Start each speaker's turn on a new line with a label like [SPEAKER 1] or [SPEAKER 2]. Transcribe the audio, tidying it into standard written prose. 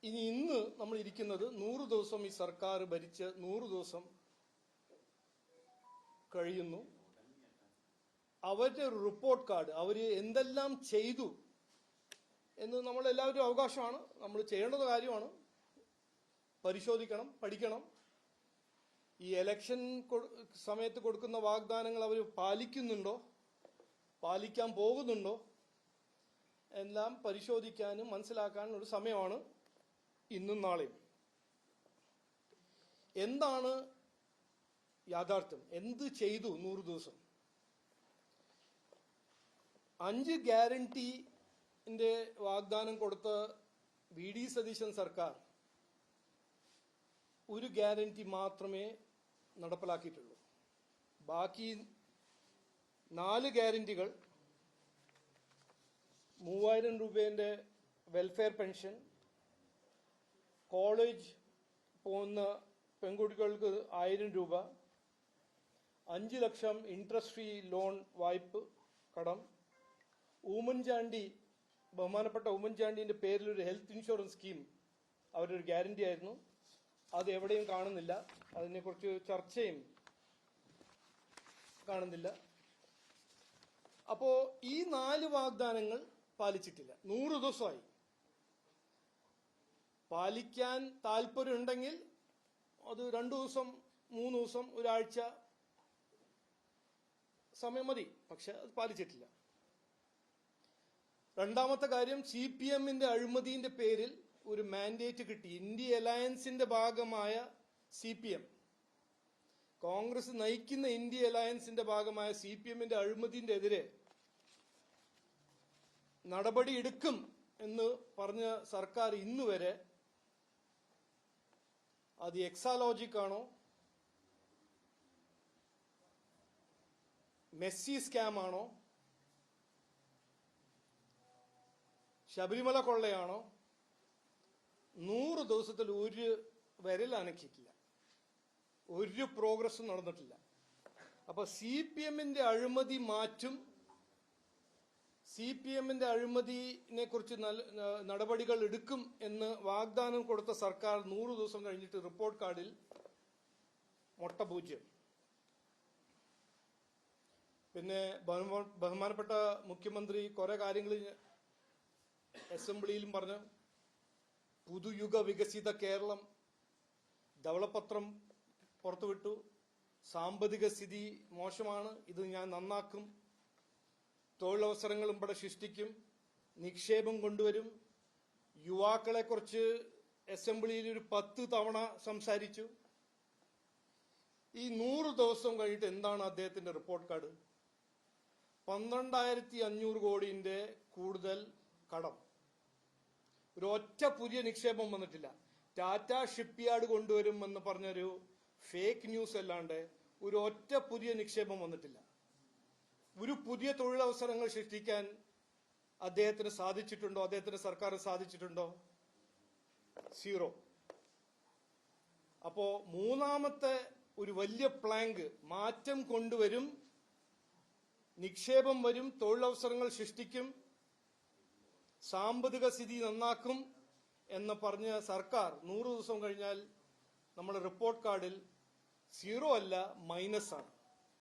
[SPEAKER 1] ഇന്ന് നമ്മൾ ഇരിക്കുന്നത് 100 ദിവസം ഈ സർക്കാർ ഭരിച്ച് 100 ദിവസം കഴിയുന്നു. അവരുടെ ഒരു റിപ്പോർട്ട് കാർഡ്, അവർ എന്തെല്ലാം ചെയ്തു എന്ന് നമ്മളെല്ലാവരും അവകാശമാണ്, നമ്മൾ ചെയ്യേണ്ടത് കാര്യമാണ്. പരിശോധിക്കണം, പഠിക്കണം. ഈ ഇലക്ഷൻ സമയത്ത് കൊടുക്കുന്ന വാഗ്ദാനങ്ങൾ അവർ പാലിക്കുന്നുണ്ടോ, പാലിക്കാൻ പോകുന്നുണ്ടോ എല്ലാം പരിശോധിക്കാനും മനസ്സിലാക്കാനും ഒരു സമയമാണ് ഇന്നും നാളെയും. എന്താണ് യാഥാർത്ഥ്യം? എന്ത് ചെയ്തു 100 ദിവസം? 5 ഗ്യാരണ്ടിന്റെ വാഗ്ദാനം കൊടുത്ത വി ഡി സതീശൻ സർക്കാർ ഒരു ഗ്യാരണ്ടി മാത്രമേ നടപ്പിലാക്കിയിട്ടുള്ളൂ. ബാക്കി 4 ഗ്യാരണ്ടികൾ 3000 രൂപേന്റെ വെൽഫെയർ പെൻഷൻ, കോളേജ് പോകുന്ന പെൺകുട്ടികൾക്ക് 1000 രൂപ, 5 ലക്ഷം ഇൻട്രസ്റ്റ് ഫ്രീ ലോൺ വായ്പ കടം, ഉമ്മൻചാണ്ടി ബഹുമാനപ്പെട്ട ഉമ്മൻചാണ്ടിന്റെ പേരിൽ ഒരു ഹെൽത്ത് ഇൻഷുറൻസ് സ്കീം അവരുടെ ഒരു ഗ്യാരണ്ടി ആയിരുന്നു. അത് എവിടെയും കാണുന്നില്ല, അതിനെക്കുറിച്ച് ചർച്ചയും കാണുന്നില്ല. അപ്പോ ഈ 4 വാഗ്ദാനങ്ങൾ പാലിച്ചിട്ടില്ല. 100 ദിവസമായി. പാലിക്കാൻ താല്പര്യമുണ്ടെങ്കിൽ അത് 2 ദിവസം, 3 ദിവസം, ഒരാഴ്ച സമയം മതി. പക്ഷെ അത് പാലിച്ചിട്ടില്ല. രണ്ടാമത്തെ കാര്യം, CPMന്റെ അഴിമതിന്റെ പേരിൽ ഒരു മാൻഡേറ്റ് കിട്ടി. ഇന്ത്യ അലയൻസിന്റെ ഭാഗമായ CPM, കോൺഗ്രസ് നയിക്കുന്ന ഇന്ത്യ അലയൻസിന്റെ ഭാഗമായ CPMന്റെ അഴിമതിന്റെ എതിരെ നടപടി എടുക്കും എന്ന് പറഞ്ഞ സർക്കാർ ഇന്ന് വരെ അത് എക്സാലോജിക് ആണോ, മെസ്സി സ്കാം ആണോ, ശബരിമല കൊള്ളയാണോ, 100 ദിവസത്തിൽ ഒരു വിരൽ അനക്കിയിട്ടില്ല, ഒരു പ്രോഗ്രസും നടന്നിട്ടില്ല. അപ്പൊ CPMന്റെ അഴിമതി മാറ്റും, CPMന്റെ അഴിമതിനെ കുറിച്ച് നടപടികൾ എടുക്കും എന്ന് വാഗ്ദാനം കൊടുത്ത സർക്കാർ 100 ദിവസം കഴിഞ്ഞിട്ട് റിപ്പോർട്ട് കാർഡിൽ മൊട്ടപൂജ്യം. പിന്നെ ബഹുമാനപ്പെട്ട മുഖ്യമന്ത്രി കുറെ കാര്യങ്ങൾ അസംബ്ലിയിലും പറഞ്ഞു. പുതുയുഗ വികസിത കേരളം ധവളപത്രം പുറത്തുവിട്ടു. സാമ്പത്തിക സ്ഥിതി മോശമാണ്, ഇത് ഞാൻ നന്നാക്കും, തൊഴിലവസരങ്ങളും ഇവിടെ സൃഷ്ടിക്കും, നിക്ഷേപം കൊണ്ടുവരും. യുവാക്കളെക്കുറിച്ച് അസംബ്ലിയിൽ ഒരു 10 തവണ സംസാരിച്ചു. ഈ 100 ദിവസം കഴിഞ്ഞിട്ട് എന്താണ് അദ്ദേഹത്തിന്റെ റിപ്പോർട്ട് കാർഡ്? 12,500 കോടിന്റെ കൂടുതൽ കടം. ഒരു ഒറ്റ പുതിയ നിക്ഷേപം വന്നിട്ടില്ല. ടാറ്റ ഷിപ്പ്യാർഡ് കൊണ്ടുവരും എന്ന് പറഞ്ഞൊരു ഫേക്ക് ന്യൂസ് അല്ലാണ്ട് ഒരു ഒറ്റ പുതിയ നിക്ഷേപം വന്നിട്ടില്ല. ഒരു പുതിയ തൊഴിലവസരങ്ങൾ സൃഷ്ടിക്കാൻ അദ്ദേഹത്തിന് സാധിച്ചിട്ടുണ്ടോ? അദ്ദേഹത്തിന്റെ സർക്കാർ സാധിച്ചിട്ടുണ്ടോ? 0. അപ്പോ മൂന്നാമത്തെ ഒരു വലിയ പ്ലാങ്ക്, മാറ്റം കൊണ്ടുവരും, നിക്ഷേപം വരും, തൊഴിലവസരങ്ങൾ സൃഷ്ടിക്കും, സാമ്പത്തിക സ്ഥിതി നന്നാക്കും എന്ന് പറഞ്ഞ സർക്കാർ 100 ദിവസം കഴിഞ്ഞാൽ നമ്മുടെ റിപ്പോർട്ട് കാർഡിൽ 0 അല്ല, -ആണ്.